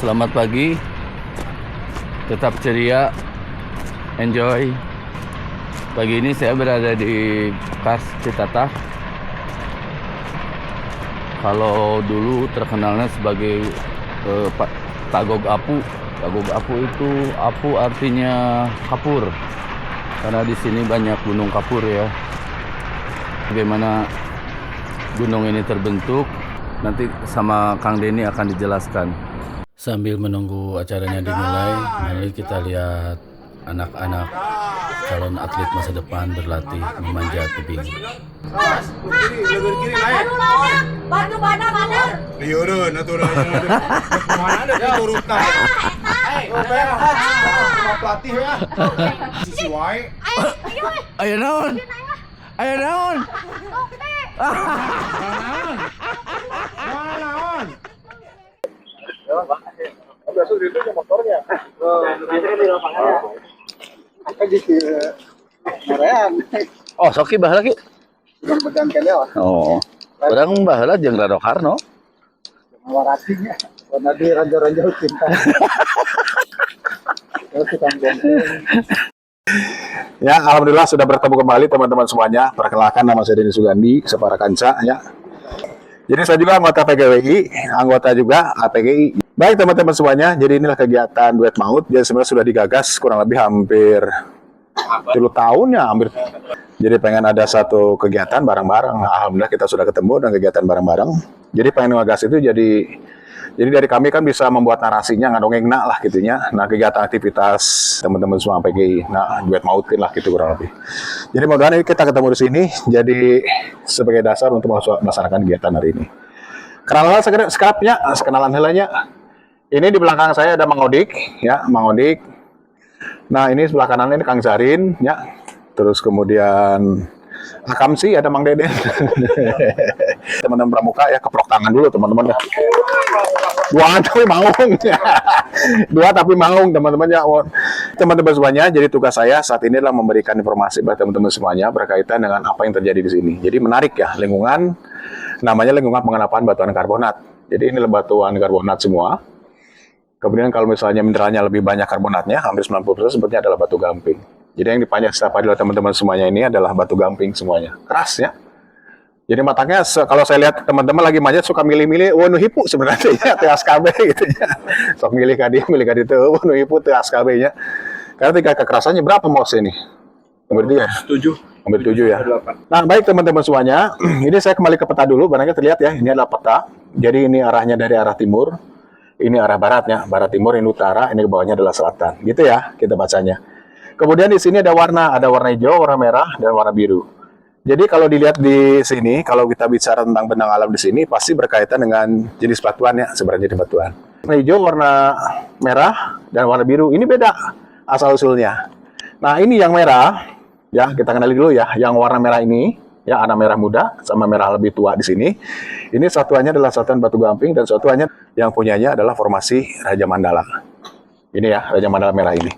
Selamat pagi, tetap ceria, enjoy. Pagi ini saya berada di Kars Citatah. Kalau dulu terkenalnya sebagai Tagog Apu. Tagog Apu itu apu artinya kapur, karena di sini banyak gunung kapur ya. Bagaimana gunung ini terbentuk nanti sama Kang Denny akan dijelaskan. Sambil menunggu acaranya dimulai, mari kita lihat anak-anak calon atlet masa depan berlatih memanjat tebing. Bantu mana? Diurun, aturan. Mana ada diturutan? Sama pelatih ya. Sisi wae. Ayo naon? Ayo naon? Naon? Besok itu motornya. Biasanya di lapangan. Akan di Merean. Oh, soki baheula ki. Pedang kene lah. Oh. Padahal baheula jeung Rado Karno. Waratinya. Warna di ranjau-ranjau cinta. Terus kita Ya, alhamdulillah sudah bertemu kembali teman-teman semuanya. Perkenalkan, nama saya Denny Sugandi, Separa Kanca ya. Jadi saya juga anggota PGWI, anggota juga APGI. Baik teman-teman semuanya, jadi inilah kegiatan Duet Maut. Jadi sebenarnya sudah digagas kurang lebih hampir 10 tahun ya, hampir. Jadi pengen ada satu kegiatan bareng-bareng. Alhamdulillah kita sudah ketemu dan kegiatan bareng-bareng. Jadi pengen ngegas itu jadi dari kami kan bisa membuat narasinya ngadongengna lah gitunya. Nah, kegiatan aktivitas teman-teman semua PGI, nah Duet Mautin lah gitu kurang lebih. Jadi mudah-mudahan kita ketemu di sini jadi sebagai dasar untuk melaksanakan kegiatan hari ini. Kenalan sekapnya, kenalan helanya. Ini di belakang saya ada Mang Odik, ya, Mang Odik. Nah, ini sebelah kanan ini Kang Zarin, ya. Terus kemudian Akamsi ada Mang Deden. Teman-teman pramuka ya, keprok tangan dulu teman-teman ya. Dua tapi maung. Dua tapi maung teman-teman ya. Teman-teman semuanya, jadi tugas saya saat ini adalah memberikan informasi kepada teman-teman semuanya berkaitan dengan apa yang terjadi di sini. Jadi menarik ya, lingkungan namanya lingkungan pengenapan batuan karbonat. Jadi ini batuan karbonat semua. Kemudian kalau misalnya mineralnya lebih banyak karbonatnya, hampir 90% sebenarnya adalah batu gamping. Jadi yang dipanjat setiap hari oleh teman-teman semuanya ini adalah batu gamping semuanya. Keras ya. Jadi matangnya kalau saya lihat teman-teman lagi manjat suka milih-milih nu hipu sebenarnya ya TSKB gitu ya. Sok milih kadi itu nu hipu TSKB nya. Karena tingkat kekerasannya berapa mau ini? Nomor 3. 7. Nomor 7 ya. Nah, baik teman-teman semuanya. Ini saya kembali ke peta dulu, barangnya terlihat ya. Ini adalah peta. Jadi ini arahnya dari arah timur. Ini arah baratnya, barat timur, ini utara, ini ke bawahnya adalah selatan. Gitu ya, kita bacanya. Kemudian di sini ada warna hijau, warna merah, dan warna biru. Jadi kalau dilihat di sini, kalau kita bicara tentang benang alam di sini, pasti berkaitan dengan jenis batuan ya, sebenarnya jenis batuan. Warna hijau, warna merah, dan warna biru, ini beda asal-usulnya. Nah ini yang merah, ya kita kenali dulu ya, yang warna merah ini, ya ada merah muda sama merah lebih tua di sini. Ini satuannya adalah satuan batu gamping dan satuannya yang punyanya adalah formasi Raja Mandala. Ini ya, Raja Mandala merah ini.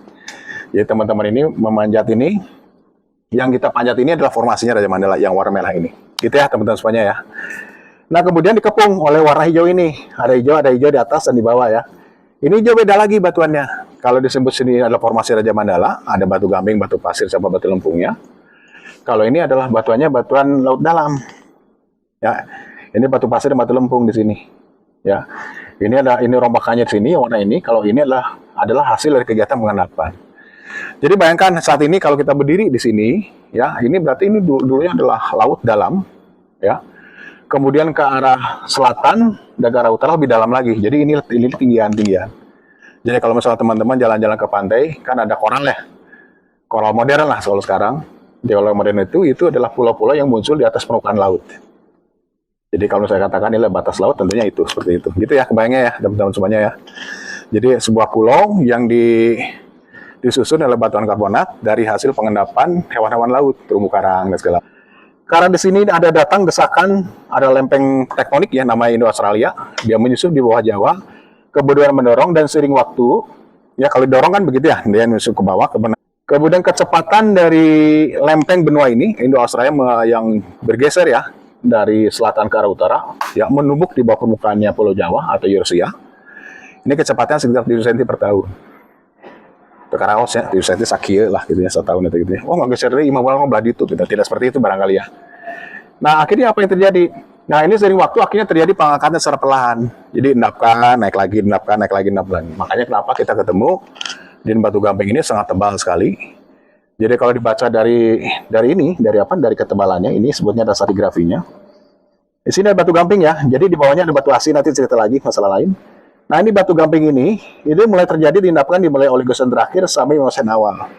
Jadi teman-teman ini memanjat ini, yang kita panjat ini adalah formasinya Raja Mandala yang warna merah ini. Gitu ya teman-teman semuanya ya. Nah kemudian dikepung oleh warna hijau ini. Ada hijau di atas dan di bawah ya. Ini hijau beda lagi batuannya. Kalau disebut sini adalah formasi Raja Mandala, ada batu gamping, batu pasir, sama batu lempungnya. Kalau ini adalah batuannya batuan laut dalam. Ya, ini batu pasir dan batu lempung di sini. Ya, ini rombakannya di sini warna ini. Kalau ini adalah hasil dari kegiatan pengenapan. Jadi bayangkan saat ini kalau kita berdiri di sini, ya, ini berarti ini dulunya adalah laut dalam, ya. Kemudian ke arah selatan dan ke arah utara lebih dalam lagi. Jadi ini tinggian. Jadi kalau misalnya teman-teman jalan-jalan ke pantai, kan ada koral ya. Koral modern lah kalau sekarang. Di koral modern itu adalah pulau-pulau yang muncul di atas permukaan laut. Jadi kalau saya katakan ini batas laut tentunya itu seperti itu. Gitu ya kebayangnya ya teman-teman semuanya ya. Jadi sebuah pulau yang disusun oleh batuan karbonat dari hasil pengendapan hewan-hewan laut, terumbu karang dan segala. Karena di sini ada desakan, ada lempeng tektonik ya namanya Indo-Australia. Dia menyusup di bawah Jawa, kemudian mendorong dan seiring waktu, ya kalau didorong kan begitu ya, dia menyusup ke bawah. Kemudian kecepatan dari lempeng benua ini, Indo-Australia yang bergeser ya, dari selatan ke arah utara, ya menumbuk di bawah permukaannya Pulau Jawa atau Eurasia. Ini kecepatannya sekitar 7 cm per tahun. Perkara os ya, 7 cm sakia lah gitu ya, setahun itu gitu ya. Oh nggak geser deh, imam malah belah itu, tidak seperti itu barangkali ya. Nah akhirnya apa yang terjadi? Nah ini sering waktu akhirnya terjadi pengangkatan secara perlahan. Jadi endapkan, naik lagi, endapkan, naik lagi, endapkan. Makanya kenapa kita ketemu di batu gamping ini sangat tebal sekali. Jadi kalau dibaca dari ketebalannya, ini sebutnya dasar grafinya. Di sini ada batu gamping ya, jadi di bawahnya ada batu asin, nanti cerita lagi masalah lain. Nah ini batu gamping ini mulai terjadi diendapkan dimulai Oligosen terakhir sampai Miocene awal.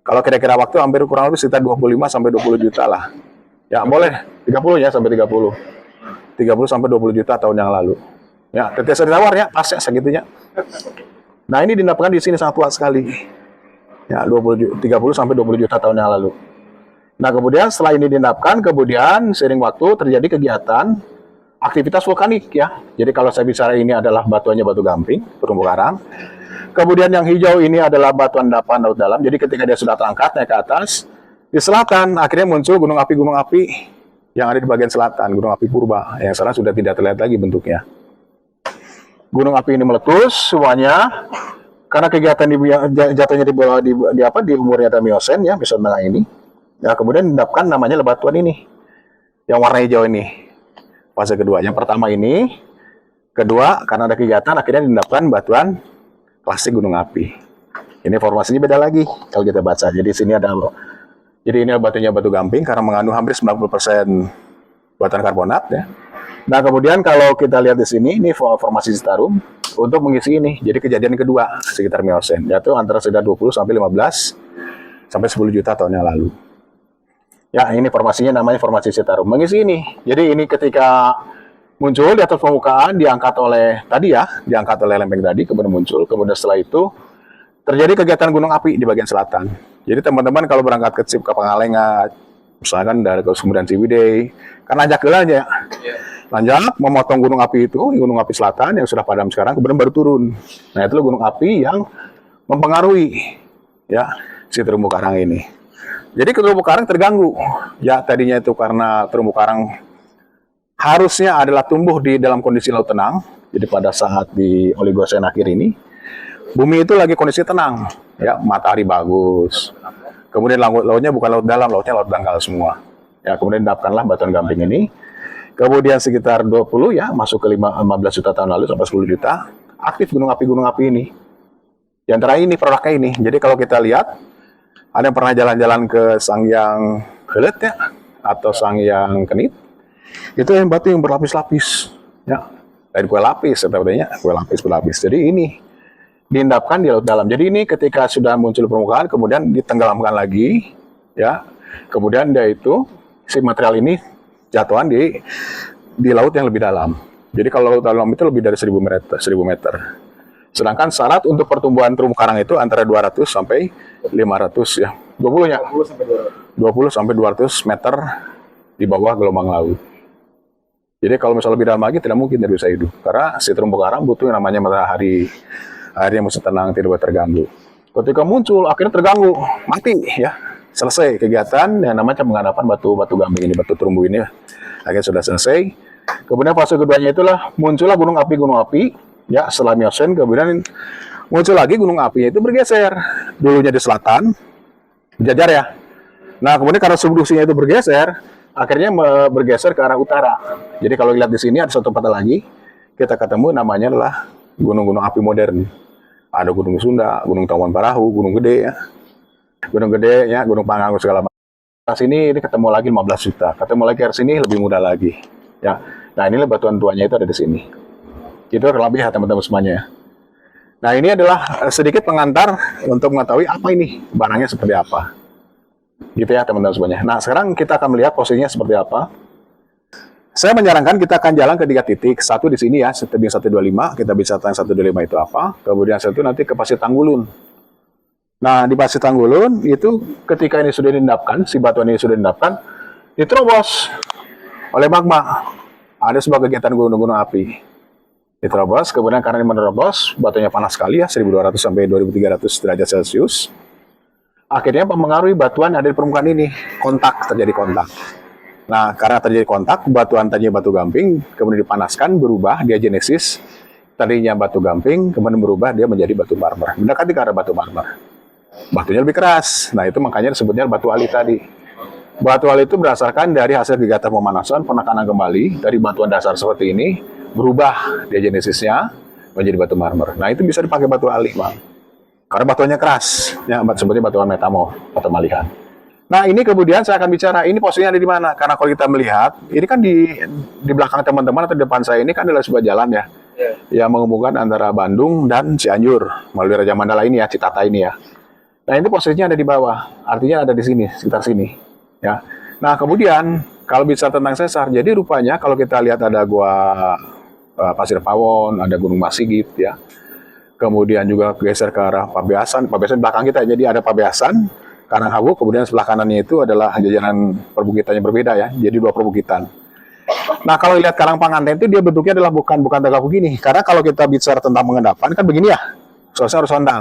Kalau kira-kira waktu hampir kurang lebih sekitar 25 sampai 20 juta lah. Ya boleh, 30 ya sampai 30. 30 sampai 20 juta tahun yang lalu. Ya, tetesan tawar ya, pas ya segitunya. Nah ini diendapkan di sini sangat tua sekali. Ya, 30 sampai 20 juta tahun yang lalu. Nah, kemudian setelah ini diendapkan, kemudian seiring waktu terjadi kegiatan aktivitas vulkanik ya. Jadi kalau saya bicara ini adalah batuannya batu gamping, terumbu karang. Kemudian yang hijau ini adalah batuan endapan laut dalam. Jadi ketika dia sudah terangkat naik ke atas, di selatan akhirnya muncul gunung api yang ada di bagian selatan, gunung api purba. Yang sekarang sudah tidak terlihat lagi bentuknya. Gunung api ini meletus semuanya. Karena kegiatan jatuhnya di umurnya ada Miocene ya, Miocene tengah ini. Ya, kemudian diendapkan namanya batuan ini. Yang warna hijau ini. Fase kedua. Yang pertama ini, kedua karena ada kegiatan akhirnya diendapkan batuan klasik gunung api. Ini formasinya beda lagi kalau kita baca. Jadi sini ada ini batunya batu gamping karena mengandung hampir 90% batuan karbonat ya. Nah, kemudian kalau kita lihat di sini ini formasi Citarum untuk mengisi ini. Jadi kejadian kedua sekitar Miocene, yaitu antara sekitar 20 sampai 15 sampai 10 juta tahun yang lalu. Ya, ini formasinya namanya formasi Citarum. Mengisi ini. Jadi ini ketika muncul di atas permukaan diangkat oleh lempeng tadi, kemudian muncul. Kemudian setelah itu terjadi kegiatan gunung api di bagian selatan. Jadi teman-teman kalau berangkat ke Pangalengan, misalkan dari kemudian Ciwidey, kan lanjak aja. Lanjak memotong gunung api itu, gunung api selatan yang sudah padam sekarang, kemudian baru turun. Nah itu gunung api yang mempengaruhi ya si terumbu karang ini. Jadi terumbu karang terganggu. Ya tadinya itu karena terumbu karang harusnya adalah tumbuh di dalam kondisi laut tenang. Jadi pada saat di Oligocene akhir ini, bumi itu lagi kondisi tenang. Ya matahari bagus. Kemudian lautnya bukan laut dalam, lautnya laut dangkal semua. Ya kemudian dapatkanlah batuan gamping ini. Kemudian sekitar 20 ya, masuk ke 15 juta tahun lalu sampai 10 juta, aktif gunung api ini. Di antara ini produknya ini. Jadi kalau kita lihat, ada yang pernah jalan-jalan ke Sangyang Helet ya, atau Sangyang Kenit, itu yang batu yang berlapis-lapis. Ya, dari kue lapis sebenarnya, kue lapis berlapis. Jadi ini diendapkan di laut dalam. Jadi ini ketika sudah muncul permukaan, kemudian ditenggelamkan lagi, ya. Kemudian dia itu si material ini jatuhan di laut yang lebih dalam. Jadi kalau laut dalam itu lebih dari 1000 meter. Sedangkan syarat untuk pertumbuhan terumbu karang itu antara 200 sampai 500 ya. 20 ya? 20 sampai 200 meter di bawah gelombang laut. Jadi kalau misalnya lebih dalam lagi tidak mungkin dia bisa hidup. Karena si terumbu karang butuh yang namanya matahari. Air yang mesti tenang, tidak boleh terganggu. Ketika muncul akhirnya terganggu, mati ya. Selesai kegiatan yang namanya penganapan batu gamping ini, batu terumbu ini akhirnya sudah selesai. Kemudian fase keduanya itulah muncullah gunung api ya setelah Miocene, kemudian muncul lagi gunung apinya itu bergeser. Dulunya di selatan berjajar ya. Nah kemudian karena subduksinya itu bergeser, akhirnya bergeser ke arah utara. Jadi kalau lihat di sini ada satu tempat lagi kita ketemu namanya adalah gunung-gunung api modern. Ada Gunung Sunda, Gunung Tawon Parahu, Gunung Gede ya. Gunung Gede ya, Gunung Pangrango segala macam. Nah sini ini ketemu lagi 15 juta. Ketemu lagi ke sini lebih mudah lagi. Ya. Nah ini batuan tuanya itu ada di sini. Itu lebih ya teman-teman semuanya. Nah ini adalah sedikit pengantar untuk mengetahui apa ini barangnya seperti apa. Gitu ya teman-teman semuanya. Nah sekarang kita akan melihat posisinya seperti apa. Saya menyarankan kita akan jalan ke 3 titik. Satu di sini ya, tebing 125. Kita bisa tanya 125 itu apa. Kemudian satu nanti ke Pasir Tanggulun. Nah, di Pasir Tanggulun itu ketika ini sudah diendapkan, si batuan ini sudah diendapkan, diterobos oleh magma. Ada sebuah kegiatan gunung-gunung api. Diterobos, kemudian karena ini menerobos, batunya panas sekali ya, 1200 sampai 2300 derajat Celcius. Akhirnya mempengaruhi batuan ada di permukaan ini. Terjadi kontak. Nah, karena terjadi kontak, batuan tadinya batu gamping, kemudian dipanaskan, berubah, diagenesis, tadinya batu gamping, kemudian berubah dia menjadi batu marmer. Mendekati ke arah batu marmer. Batunya lebih keras. Nah, itu makanya disebutnya batu ali tadi. Batu ali itu berdasarkan dari hasil kegiatan pemanasan, penekanan kembali dari batuan dasar seperti ini, berubah dia jenisnya menjadi batu marmer. Nah, itu bisa dipakai batu ali, Bang. Karena batuannya keras, ya, sebutnya batuan metamor atau malihan. Nah, ini kemudian saya akan bicara, ini posisinya ada di mana? Karena kalau kita melihat, ini kan di belakang teman-teman atau di depan saya ini kan adalah sebuah jalan ya, yang menghubungkan antara Bandung dan Cianjur melalui Raja Mandala ini ya, Citata ini ya. Nah, ini posisinya ada di bawah, artinya ada di sini, sekitar sini ya. Nah, kemudian kalau bicara tentang sesar, jadi rupanya kalau kita lihat ada gua Pasir Pawon, ada Gunung Masigit ya. Kemudian juga geser ke arah Pabeasan belakang kita, jadi ada Pabeasan, Karanghawu, kemudian sebelah kanannya itu adalah jajanan perbukitannya berbeda ya, jadi 2 perbukitan. Nah, kalau lihat Karang Panganten itu dia bentuknya adalah bukan tegak begini, karena kalau kita bicara tentang pengendapan kan begini ya, soalnya horizontal,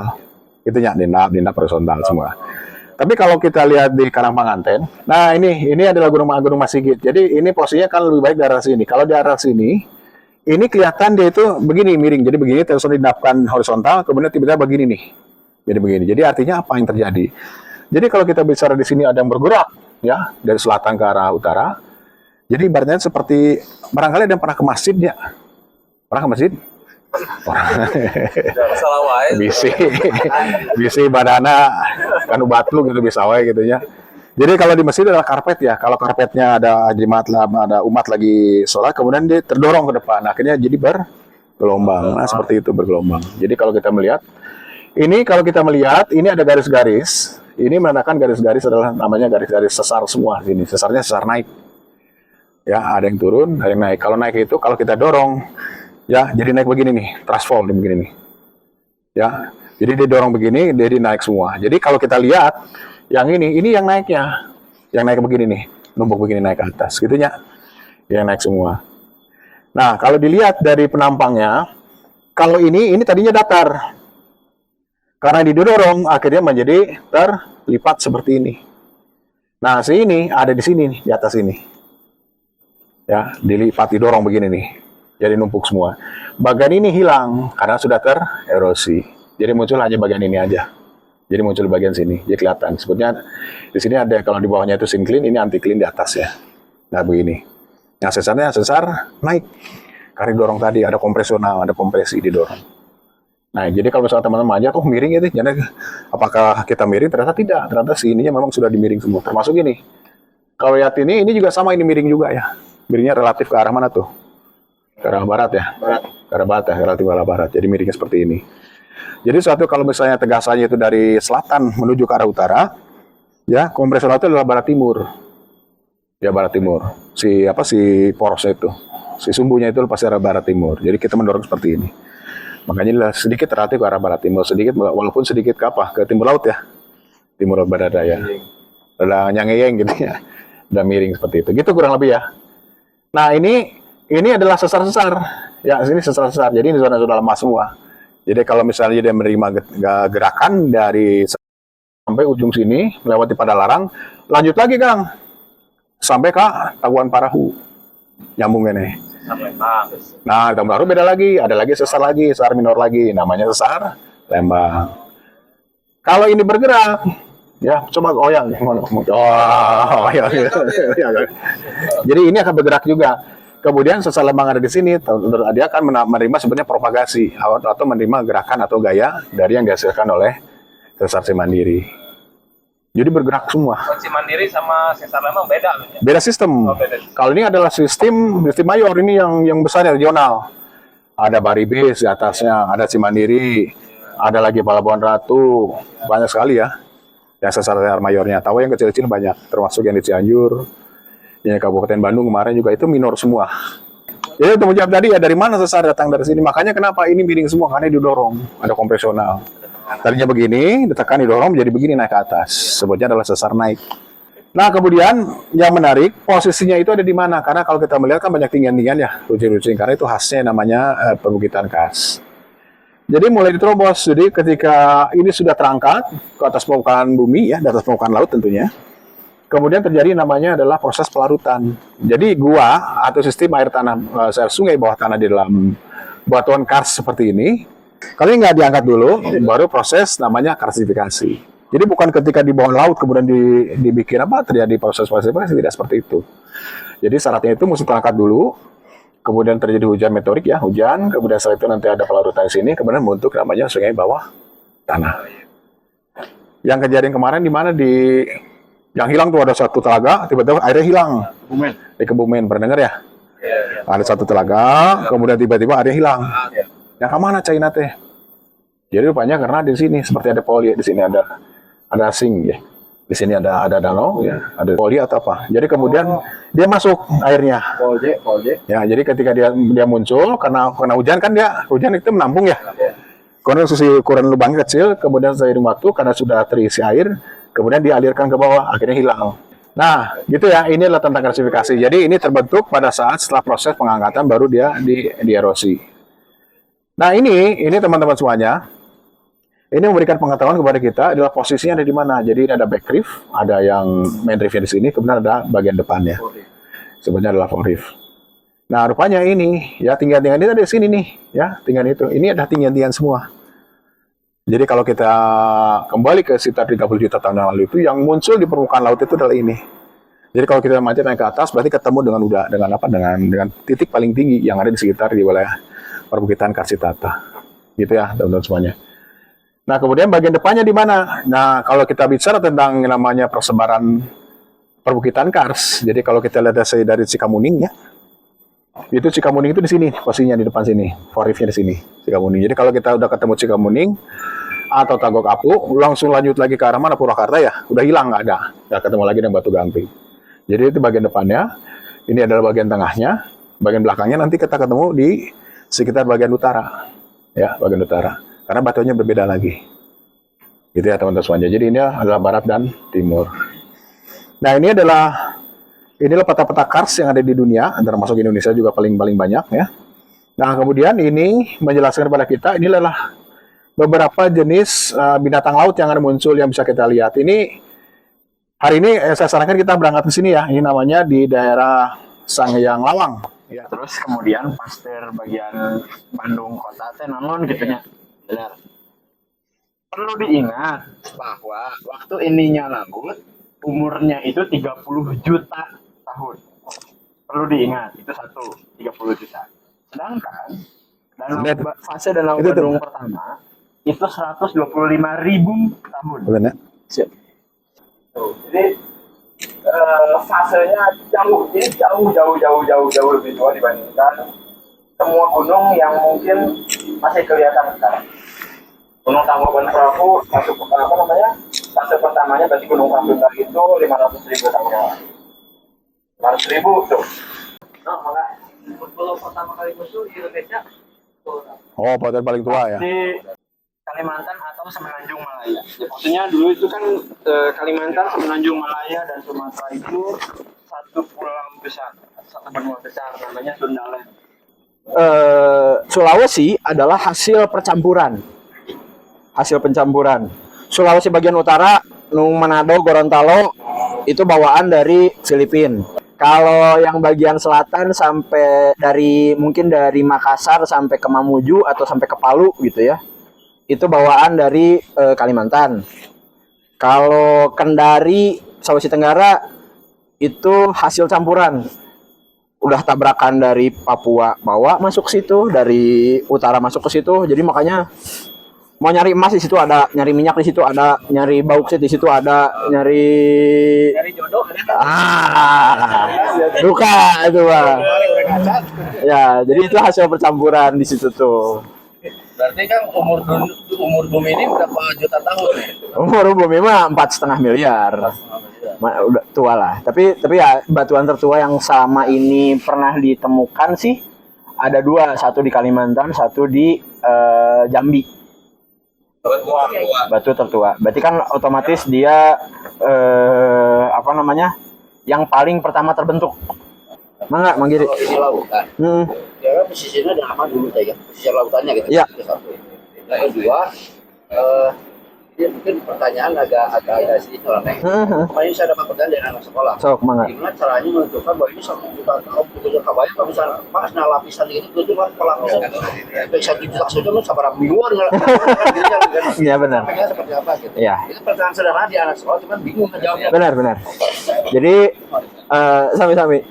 itunya dindap horizontal semua. Tapi kalau kita lihat di Karang Panganten, nah ini adalah Gunung Masigit, jadi ini posisinya kan lebih baik di arah sini. Kalau di arah sini, ini kelihatan dia itu begini miring, jadi begini terus dindapkan horizontal, kemudian tiba-tiba begini nih, jadi begini. Jadi artinya apa yang terjadi? Jadi kalau kita bicara di sini ada yang bergerak, ya, dari selatan ke arah utara. Jadi ibaratnya seperti, barangkali ada yang pernah ke masjid, ya? Pernah ke masjid? Bisi badana, kanu batu gitu, bisa wae gitu ya. Jadi kalau di masjid adalah karpet ya, kalau karpetnya ada jemaat, ada umat lagi sholat, kemudian dia terdorong ke depan, akhirnya jadi bergelombang. Nah, seperti itu bergelombang. Jadi kalau kita melihat, ini ada garis-garis. Ini menandakan garis-garis adalah namanya garis-garis sesar semua sini. Sesarnya sesar naik. Ya, ada yang turun, ada yang naik. Kalau naik itu kalau kita dorong, ya, jadi naik begini nih, transform begini nih. Ya, jadi dia dorong begini, jadi naik semua. Jadi kalau kita lihat yang ini yang naiknya. Yang naik begini nih, numpuk begini naik ke atas, gitunya. Yang naik semua. Nah, kalau dilihat dari penampangnya, kalau ini tadinya datar. Karena didorong, akhirnya menjadi terlipat seperti ini. Nah, ini ada di sini nih, di atas ini. Ya, dilipat, didorong begini nih. Jadi numpuk semua. Bagian ini hilang, karena sudah tererosi. Jadi muncul hanya bagian ini aja. Jadi muncul bagian sini, jadi kelihatan. Sebutnya, di sini ada, kalau di bawahnya itu sincline, ini anticline di atas ya. Nah, begini. Nah, sesar naik. Karena didorong tadi, ada kompresional, ada kompresi didorong. Nah, jadi kalau misalnya teman-teman aja, miring gitu, jadi apakah kita miring? Ternyata tidak, ternyata sininya memang sudah dimiring semua. Termasuk ini. Kalau lihat ini juga sama, ini miring juga ya. Miringnya relatif ke arah mana tuh? Ke arah barat ya? Ke arah barat ya, relatif ke arah barat. Jadi miringnya seperti ini. Jadi suatu kalau misalnya tegasannya itu dari selatan menuju ke arah utara, ya kompresional itu adalah barat timur. Ya barat timur. Si porosnya itu, si sumbunya itu pasti arah barat timur. Jadi kita mendorong seperti ini. Makanya sedikit relatif ke arah barat timur, sedikit walaupun sedikit ke timur laut ya, timur laut barat daya, ada nyangeyeng gitu ya, udah miring seperti itu, gitu kurang lebih ya. Nah ini adalah sesar-sesar, ya sini sesar-sesar, jadi ini zona-zona lemah semua. Jadi kalau misalnya dia menerima gerakan dari sampai ujung sini melewati Padalarang, lanjut lagi Kang, sampai ke Taguan Parahu, nyambungnya nih. Nah, di Taguan Parahu beda lagi, ada lagi sesar minor lagi, namanya sesar Lembang. Kalau ini bergerak, ya coba goyang. Ya. Jadi ini akan bergerak juga. Kemudian sesar Lembang ada di sini, dia akan menerima sebenarnya propagasi atau menerima gerakan atau gaya dari yang dihasilkan oleh sesar Cimandiri. Jadi bergerak semua. Cimandiri sama sesar Lembang beda loh ya? Beda sistem. Beda. Kalau ini adalah sistem mayor, ini yang besar regional. Ada Baribis di atasnya, ada Cimandiri, ada lagi Palabuhan Ratu, banyak sekali ya. Yang sesar mayornya. Tahu yang kecil-kecil banyak, termasuk yang di Cianjur, yang Kabupaten Bandung kemarin juga itu minor semua. Jadi untuk menjawab tadi ya dari mana sesar datang dari sini. Makanya kenapa ini miring semua, karena didorong, ada kompresional. Tadinya begini, ditekan, didorong menjadi begini naik ke atas. Sebutnya adalah sesar naik. Nah, kemudian yang menarik, posisinya itu ada di mana? Karena kalau kita melihat kan banyak tinggian-tinggian ya, runcing-runcing. Karena itu khasnya namanya perbukitan khas. Jadi mulai diterobos. Jadi ketika ini sudah terangkat ke atas permukaan bumi ya, di atas permukaan laut tentunya. Kemudian terjadi namanya adalah proses pelarutan. Jadi gua atau sistem air tanah, sungai bawah tanah di dalam batuan kars seperti ini. Kalau ini nggak diangkat dulu, baru proses namanya karsifikasi. Jadi bukan ketika di bawah laut kemudian dibikin apa terjadi proses karsifikasi, tidak seperti itu. Jadi syaratnya itu mesti terangkat dulu, kemudian terjadi hujan meteorik ya, hujan, kemudian setelah itu nanti ada pelarutan di sini, kemudian membentuk namanya sungai bawah tanah. Yang kejadian kemarin di mana yang hilang tuh ada satu telaga, tiba-tiba airnya hilang. Di Kebumen, pernah dengar ya? Ada satu telaga, kemudian tiba-tiba airnya hilang. Yang kemana China teh? Jadi rupanya karena di sini seperti ada poli, di sini ada sing ya. Di sini ada danau ya, ada poli atau apa. Jadi kemudian dia masuk airnya. Polje. Ya, jadi ketika dia muncul karena hujan kan hujan itu menampung ya. Karena ukuran lubang kecil, kemudian seiring waktu karena sudah terisi air, kemudian dialirkan ke bawah, akhirnya hilang. Nah, gitu ya, ini adalah tentang karsifikasi. Jadi ini terbentuk pada saat setelah proses pengangkatan baru dia dierosi. Nah, ini teman-teman semuanya, ini memberikan pengetahuan kepada kita adalah posisinya ada di mana. Jadi ini ada back reef, ada yang main reefnya di sini, kemudian ada bagian depannya. Sebenarnya adalah fore reef. Nah, rupanya ini, ya tinggian-tinggian ini ada di sini nih, ya tinggian itu. Ini ada tinggian-tinggian semua. Jadi kalau kita kembali ke sekitar 30 juta tahun yang lalu itu, yang muncul di permukaan laut itu adalah ini. Jadi kalau kita manjat naik ke atas, berarti ketemu dengan titik paling tinggi yang ada di sekitar di wilayah perbukitan Karsitata. Gitu ya, teman-teman semuanya. Nah, kemudian bagian depannya di mana? Nah, kalau kita bicara tentang yang namanya persebaran perbukitan Kars, jadi kalau kita lihat dari Cikamuning ya, itu Cikamuning itu di sini, posisinya di depan sini, fore reefnya di sini, Cikamuning. Jadi kalau kita udah ketemu Cikamuning atau Tagok Apu, langsung lanjut lagi ke arah mana Purwakarta ya, udah hilang nggak ketemu lagi dengan Batu Gamping. Jadi itu bagian depannya, ini adalah bagian tengahnya, bagian belakangnya nanti kita ketemu di sekitar bagian utara, ya bagian utara. Karena batuannya berbeda lagi. Gitu ya teman-teman semuanya. Jadi ini adalah barat dan timur. Nah inilah peta-peta kars yang ada di dunia, termasuk Indonesia juga paling banyak ya. Nah kemudian ini menjelaskan kepada kita, ini adalah beberapa jenis binatang laut yang ada muncul yang bisa kita lihat. Ini hari ini saya sarankan kita berangkat ke sini ya. Ini namanya di daerah Sanghyang Lawang. Ya, terus kemudian pasteur bagian Bandung kota teh naon gitu nya. Benar. Perlu diingat bahwa waktu ininya laut umurnya itu 30 juta tahun. Perlu diingat, itu satu, 30 juta. Sedangkan dalam fase danau Bandung pertama itu 125.000 tahun. Benar. Siap. Jadi fasenya jauh lebih tua dibandingkan semua gunung yang mungkin masih kelihatan sekarang. Gunung Tangkuban Perahu fase pertamanya berarti Gunung Pasundan itu 500.000 tahun yang lalu. 500.000 tuh. Nah, kalau pertama kali muncul di Indonesia, Oh, batuan paling tua ya. Di Kalimantan atau Semenanjung Malaya. Ya, maksudnya dulu itu kan Kalimantan, Semenanjung Malaya dan Sumatera itu satu pulau besar, satu benua besar namanya Sundaland. Sulawesi adalah hasil percampuran. Sulawesi bagian utara, Manado, Gorontalo itu bawaan dari Filipina. Kalau yang bagian selatan sampai mungkin dari Makassar sampai ke Mamuju atau sampai ke Palu gitu ya. Itu bawaan dari Kalimantan. Kalau Kendari, Sulawesi Tenggara itu hasil campuran. Udah tabrakan dari Papua bawa masuk situ, dari utara masuk ke situ. Jadi makanya mau nyari emas di situ ada, nyari minyak di situ ada, nyari bauksit di situ ada, nyari jodoh ada. Duka itu Bang. Ya, jadi itu hasil percampuran di situ tuh. Berarti kan umur bumi ini berapa juta tahun nih? Umur bumi mah 4,5 miliar. Udah tua lah. Tapi ya batuan tertua yang selama ini pernah ditemukan sih ada dua, satu di Kalimantan, satu di Jambi. Batu tertua. Berarti kan otomatis dia yang paling pertama terbentuk. Mangga, Manggiri. Posisi lautan. Ya, posisinya udah lama dulu ya, posisi lautannya gitu. Iya. Itu satu. Yang kedua, Jadi mungkin pertanyaan agak sih nyeleneh. Kemarin saya dapat pertanyaan dari anak sekolah. Sok, mangga. Gimana caranya menentukan bahwa ini 1 juta tahun betul kabaya kalau misalnya mas nah lapisan ini itu kan pelanggan baik 1 juta saja lu sabar bingung dengan Iya benar. pengen seperti apa gitu. Iya. Itu pertanyaan sederhana di anak sekolah cuman bingung menjawabnya. Benar. Jadi sami-sami.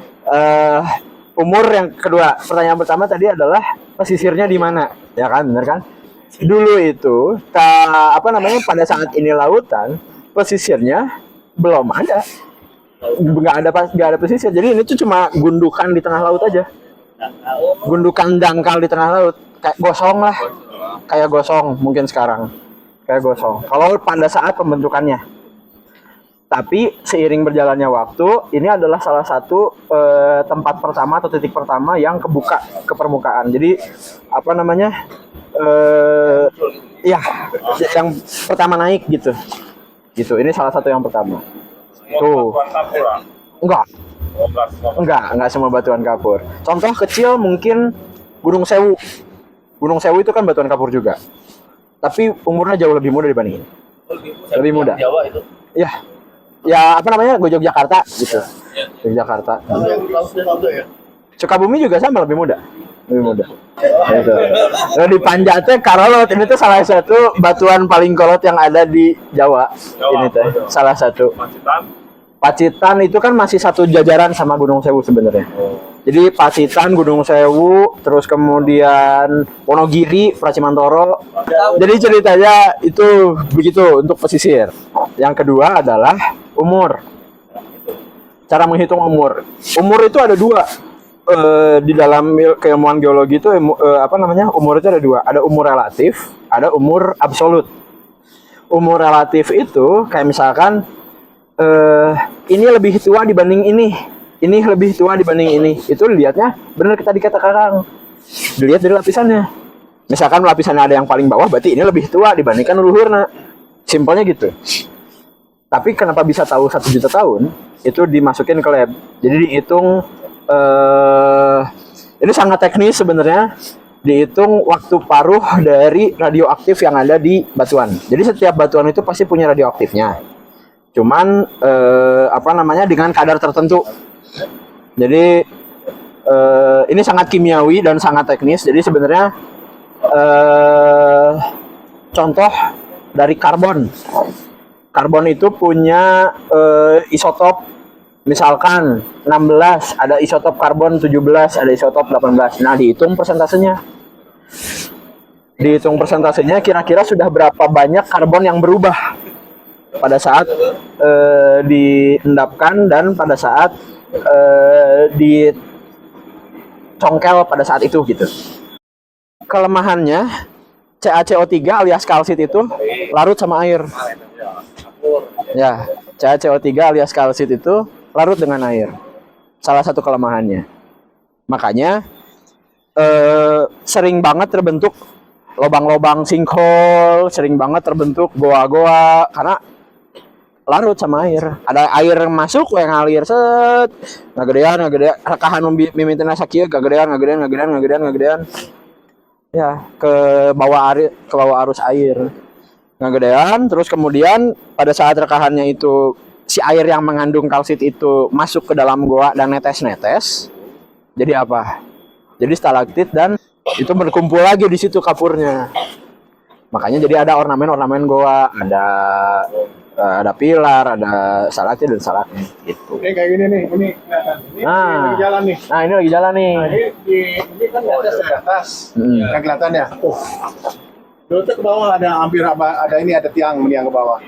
Umur yang kedua, pertanyaan pertama tadi adalah pesisirnya di mana, ya kan, benar kan? Dulu itu, pada saat ini lautan, pesisirnya belum ada, nggak ada pesisir. Jadi ini tuh cuma gundukan di tengah laut aja, gundukan dangkal di tengah laut, kayak gosong lah, kayak gosong mungkin sekarang, kayak gosong. Kalau pada saat pembentukannya. Tapi seiring berjalannya waktu, ini adalah salah satu tempat pertama atau titik pertama yang kebuka ke permukaan. Jadi ya, yang pertama naik gitu. Gitu. Ini salah satu yang pertama. Tuh. Enggak semua batuan kapur. Contoh kecil mungkin Gunung Sewu. Gunung Sewu itu kan batuan kapur juga. Tapi umurnya jauh lebih muda dibanding ini. Lebih muda. Jawa itu. Ya Yogyakarta gitu. Yogyakarta. Sukabumi juga sama lebih muda. Gitu. Kalau di Panjate Karolot ini tuh salah satu batuan paling kolot yang ada di Jawa. Ini tuh salah satu. Pacitan itu kan masih satu jajaran sama Gunung Sewu sebenarnya. Jadi Pacitan, Gunung Sewu, terus kemudian Wonogiri, Pracimantoro. Jadi ceritanya itu begitu untuk pesisir. Yang kedua adalah umur. Cara menghitung umur. Umur itu ada dua. Di dalam keilmuan geologi itu umur itu ada dua. Ada umur relatif, ada umur absolut. Umur relatif itu kayak misalkan ini lebih tua dibanding ini lebih tua dibanding ini. Itu lihatnya benar kita dikatakan dilihat dari lapisannya. Misalkan lapisannya ada yang paling bawah, berarti ini lebih tua dibandingkan leluhurnya. Simpelnya gitu. Tapi kenapa bisa tahu 1 juta tahun? Itu dimasukin ke lab. Jadi dihitung ini sangat teknis sebenarnya. Dihitung waktu paruh dari radioaktif yang ada di batuan. Jadi setiap batuan itu pasti punya radioaktifnya. Cuman dengan kadar tertentu. Jadi ini sangat kimiawi dan sangat teknis. Jadi sebenarnya contoh dari karbon. Karbon itu punya isotop misalkan 16, ada isotop karbon 17, ada isotop 18. Nah, dihitung persentasenya. Dihitung persentasenya kira-kira sudah berapa banyak karbon yang berubah pada saat diendapkan dan pada saat dicongkel pada saat itu gitu. Kelemahannya CaCO3 alias kalsit itu larut sama air. Ya, CaCO3 alias kalsit itu larut dengan air. Salah satu kelemahannya. Makanya sering banget terbentuk lubang-lubang sinkhole, sering banget terbentuk goa-goa karena larut sama air. Ada air masuk yang ngalir set, ngagedean, rekahan mimintena sakieu ngagedean. Ya, ke bawah arus air. Ngagedean, terus kemudian pada saat rekahannya itu si air yang mengandung kalsit itu masuk ke dalam goa dan netes-netes. Jadi apa? Jadi stalaktit dan itu berkumpul lagi di situ kapurnya. Makanya jadi ada ornamen-ornamen goa, ada pilar, ada stalaktit dan stalagmit gitu. Ini kayak gini nih, ini kelihatan. Ini lagi jalan nih. Nah, ini lagi jalan nih. Nah, ini kan di atas. Yang kelihatan ya. Dulu tuh ke bawah ada ada tiang yang ke bawah.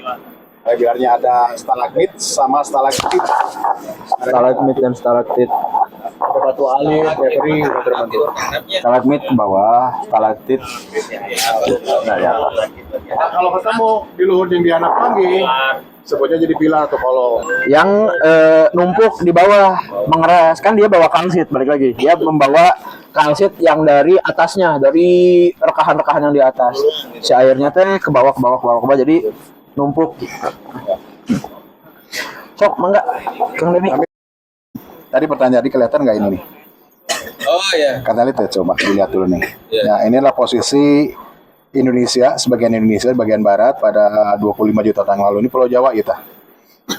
Biarnya ada stalagmit sama stalaktit. Stalagmit dan stalaktit. Ada batu alit, kering, terbentuk. Stalagmit ke bawah, stalaktit dari atas. Nah, kalau ketemu di luhur yang di anak pagi, sebutnya jadi pilar atau kolom. Yang numpuk di bawah mengeras, kan dia bawa kalsit, balik lagi. Dia membawa kalsit yang dari atasnya, dari rekahan-rekahan yang di atas. Si airnya teh ke bawah, jadi numpuk. Sok, mangga. Kang Deni. Tadi pertanyaan tadi kelihatan nggak ini nih? Oh iya. Kata lihat ya, coba dilihat dulu nih. Ya, inilah posisi Indonesia, bagian barat pada 25 juta tahun lalu. Ini Pulau Jawa kita.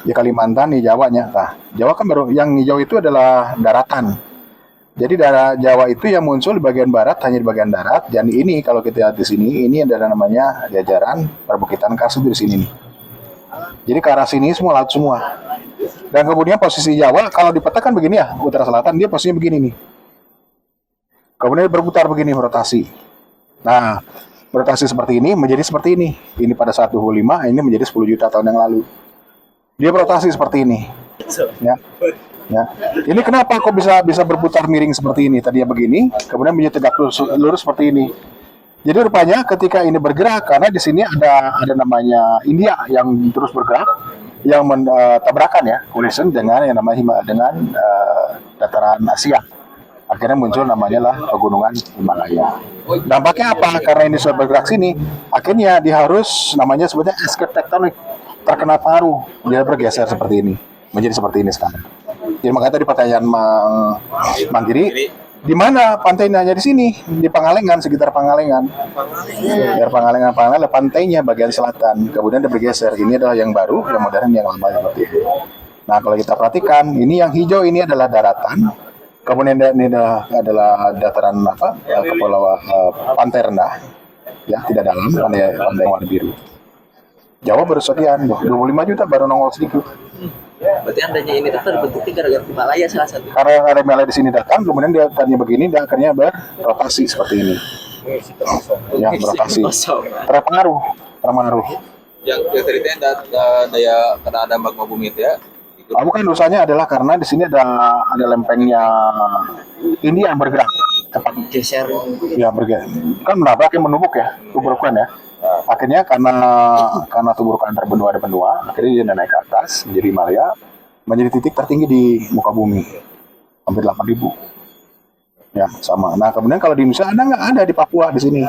Di Kalimantan, di Jawanya. Nah, Jawa kan baru yang hijau itu adalah daratan. Jadi daerah Jawa itu yang muncul di bagian barat, hanya di bagian darat. Dan ini kalau kita lihat di sini, ini adalah namanya jajaran perbukitan Kars itu di sini nih. Jadi ke arah sini semua laut semua. Dan kemudian posisi Jawa kalau dipetakan begini ya, utara selatan dia posisinya begini nih. Kemudian berputar begini, berotasi. Nah, berotasi seperti ini menjadi seperti ini. Ini pada saat 25, ini menjadi 10 juta tahun yang lalu. Dia berotasi seperti ini. Ya. Ya. Ini kenapa kok bisa berputar miring seperti ini? Tadinya begini, kemudian menjadi tegak lurus seperti ini. Jadi rupanya ketika ini bergerak, karena di sini ada namanya India yang terus bergerak, yang tabrakan ya, collision dengan yang namanya dataran Asia. Akhirnya muncul namanya lah pegunungan Himalaya. Dampaknya apa? Karena ini sudah bergerak sini, akhirnya dia harus namanya sebutnya escape tektonik, terkena pengaruh, dia bergeser seperti ini, menjadi seperti ini sekarang. Jadi makanya tadi pertanyaan Mang Giri, di mana pantainya? Di sini, di Pangalengan, sekitar Pangalengan. Biar Pangalengan pantainya bagian selatan, kemudian dia bergeser. Ini adalah yang baru, yang modern, yang lama seperti itu. Nah kalau kita perhatikan, ini yang hijau ini adalah daratan. Kemudian ini adalah dataran kepulauan pantai rendah, ya tidak dalam, pantai warna biru. Jawa baru sekian, 25 juta baru nongol sedikit. Berarti andanya ini terbentuknya gara-gara Himalaya salah satu. Karena ada Himalaya di sini datang, kemudian dia tadinya begini, dia akhirnya berotasi seperti ini. Ya berotasi, terpengaruh. Yang tadi itu daya karena ada magma bumi itu ya. Bukan, dosanya adalah karena di sini ada lempengnya India yang bergerak cepat. Geser. Ya bergerak. Kan menabrak yang menumpuk ya, tuburukan ya. Akhirnya karena tuburukan terbenua, akhirnya dia naik ke atas menjadi Himalaya, menjadi titik tertinggi di muka bumi, hampir 8.000. Ya sama. Nah kemudian kalau di Indonesia ada nggak? Ada di Papua di sini.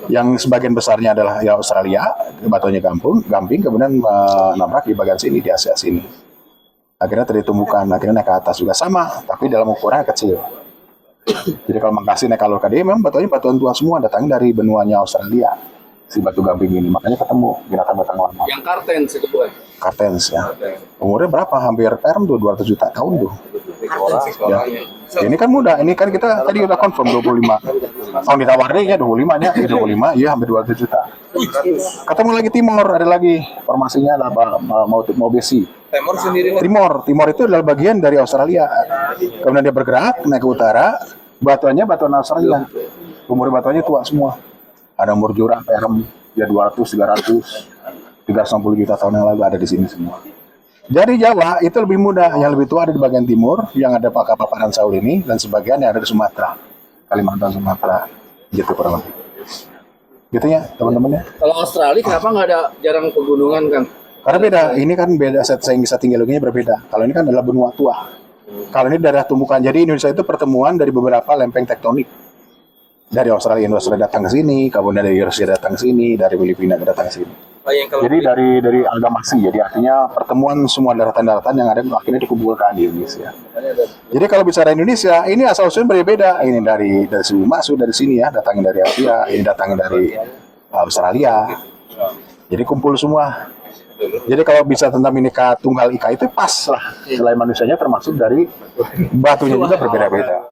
Yang sebagian besarnya adalah ya Australia, batuannya gamping, kemudian menabrak di bagian sini di Asia sini. Akhirnya tumbukan, akhirnya naik ke atas juga sama, tapi dalam ukuran kecil. Jadi kalau Mangkasi naik Alor KD, memang batuan tua semua datangnya dari benuanya Australia. Si batu gamping ini, makanya ketemu binatang-binatang lama. Yang Kartens itu bukan? Kartens ya. Umurnya berapa? Hampir 200 juta tahun tuh. Ya. Ini kan mudah, ini kan kita tadi udah confirm 25. Tahun ditawarin ya 25 nya, 25 ya hampir 200 juta. Ketemu lagi Timor, ada lagi formasinya lah mau besi. Timor sendiri. Timor itu adalah bagian dari Australia. Kemudian dia bergerak naik ke utara, batuannya batuan Australia. Umur batuannya tua semua. Ada umur Jura, Perem, ya 200, 300, 360 juta tahun yang lalu ada di sini semua. Jadi Jawa itu lebih mudah, yang lebih tua ada di bagian timur, yang ada paparan Saul ini, dan sebagian yang ada di Sumatera, Kalimantan, Sumatera, gitu kurang lebih. Gitu ya teman-teman ya. Kalau Australia kenapa nggak ada jarang pegunungan kan? Karena beda, ini kan beda, setting geologinya berbeda. Kalau ini kan adalah benua tua. Kalau ini daerah tumbukan, jadi Indonesia itu pertemuan dari beberapa lempeng tektonik. Dari Australia datang ke sini, kemudian dari Rusia datang ke sini, dari Filipina datang ke sini. Jadi dari agamasi, jadi artinya pertemuan semua daratan-daratan yang ada akhirnya dikumpulkan di Indonesia. Jadi kalau bicara Indonesia, ini asal-usulnya berbeda. Ini dari sini masuk dari sini ya, datangnya dari Asia, ini datangnya dari Australia. Jadi kumpul semua. Jadi kalau bisa tentang Bhinneka Tunggal Ika itu pas lah. Selain manusianya termasuk dari batunya juga berbeda-beda.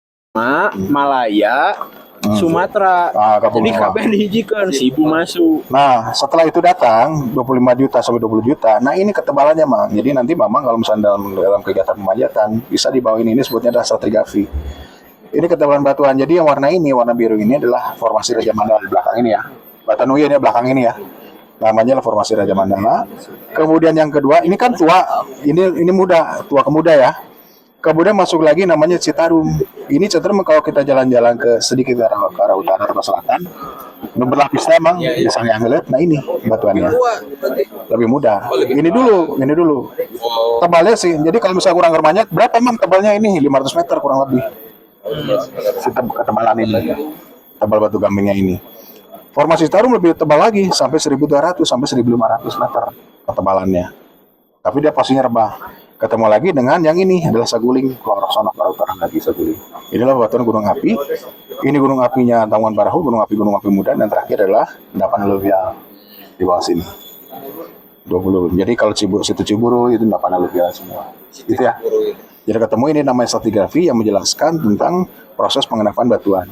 Malaya, Sumatera. Jadi kabeh dihijikan si ibu masuk. Nah, setelah itu datang 25 juta sampai 20 juta. Nah, ini ketebalannya, Mang. Jadi nanti Mamang kalau misalnya dalam kegiatan pemanjatan bisa dibawain ini sebutnya adalah stratigraphy. Ini ketebalan batuan. Jadi yang warna biru ini adalah formasi Raja Mandala di belakang ini ya. Batanuya ini belakang ini ya. Namanya adalah formasi Raja Mandala. Kemudian yang kedua, ini kan tua. Ini muda, tua ke muda ya. Kemudian masuk lagi namanya Citarum. Ini Citarum kalau kita jalan-jalan ke sedikit ke arah utara atau selatan, berlapis emang, misalnya lihat, nah ini batuannya lebih mudah. Ini dulu. Tebalnya sih. Jadi kalau misalnya kurang banyak, berapa emang tebalnya ini? 500 meter kurang lebih. Ketebalan ini, tebal batu gampingnya ini. Formasi Citarum lebih tebal lagi, sampai 1.200 sampai 1.500 meter ketebalannya. Tapi dia pastinya rebah. Ketemu lagi dengan yang ini adalah Saguling, ke arah sana, ke arah utara lagi Saguling. Inilah batuan gunung api. Ini gunung apinya Tangkuban Parahu, gunung api Muda, dan terakhir adalah endapan aluvial di bawah sini. 20. Jadi kalau situ Ciburu itu endapan aluvial semua. Gitu ya. Jadi ketemu ini namanya stratigrafi yang menjelaskan tentang proses pengendapan batuan.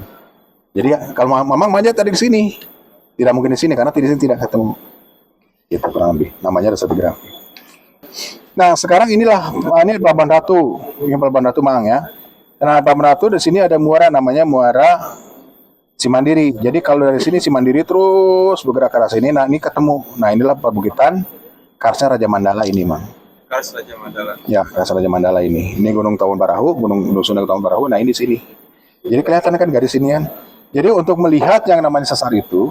Jadi kalau Mamang manjat tadi di sini, tidak mungkin di sini karena di sini tidak ketemu. Itu kurang lebih. Namanya stratigrafi. Nah sekarang inilah ini Pelabuhan Ratu, ini Pelabuhan Ratu Mang ya. Nah Pelabuhan Ratu di sini ada muara namanya Muara Cimandiri. Jadi kalau dari sini Cimandiri terus bergerak ke arah sini, nah ini ketemu. Nah inilah perbukitan Karsnya Raja Mandala ini, Mang. Kars Raja Mandala. Ya, Kars Raja Mandala ini. Ini Gunung Tangkuban Parahu, Gunung Sunda Tangkuban Parahu. Nah, ini di sini. Jadi kelihatan kan garis ini kan. Jadi untuk melihat yang namanya sesar itu,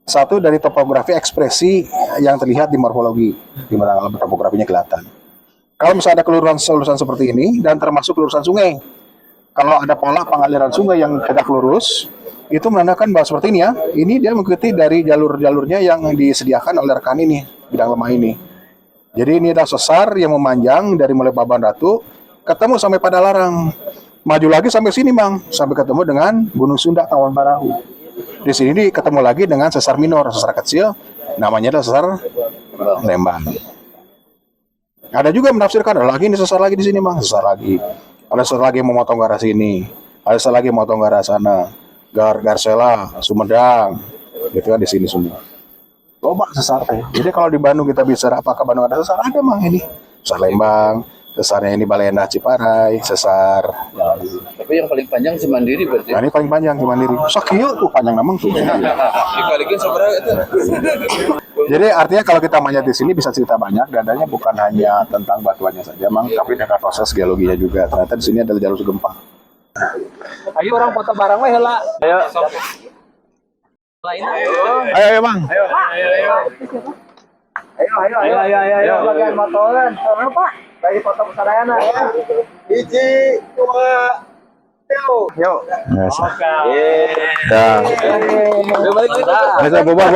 satu dari topografi ekspresi yang terlihat di morfologi, di mana topografinya kelihatan. Kalau misalnya ada kelurusan seperti ini dan termasuk kelurusan sungai, kalau ada pola pengaliran sungai yang tegak lurus, itu menandakan bahwa seperti ini ya. Ini dia mengikuti dari jalur-jalurnya yang disediakan oleh rekan ini, bidang lemah ini. Jadi ini adalah sesar yang memanjang dari mulai Pelabuhan Ratu ketemu sampai pada Larang. Maju lagi sampai sini, Bang, sampai ketemu dengan Gunung Sunda Tangkuban Parahu. Di sini ketemu lagi dengan sesar minor, sesar kecil, namanya adalah sesar Lembang. Ada juga menafsirkan ada lagi ini sesar lagi di sini, Bang, sesar lagi. Ada sesar lagi yang memotong ke arah sini, ada sesar lagi yang memotong ke arah sana. Garsela, Sumedang, gitu kan di sini semua. Coba sesar teh. Jadi kalau di Bandung kita bicara apakah Bandung ada sesar, ada, Mang, ini. Sesar Lembang, sesarnya ini Baleendah Ciparai, sesar. Tapi yang paling panjang Cimandiri berarti. Nah, ini paling panjang Cimandiri. Sakieu tuh panjang namang tuh. Dibalikin seberapa itu? Jadi artinya kalau kita manjat di sini bisa cerita banyak, dadanya bukan hanya tentang batuannya saja, Mang, tapi dengan proses geologinya juga. Ternyata di sini adalah jalur gempa. Ayo orang foto bareng lah heula. Ayo. Ayo, Mang. Ayo. Bagian motoran. Sana, Pak. Bagi foto pesadayana. 1, 2, 3. Yuk. Oke. Ya. Bisa bubar.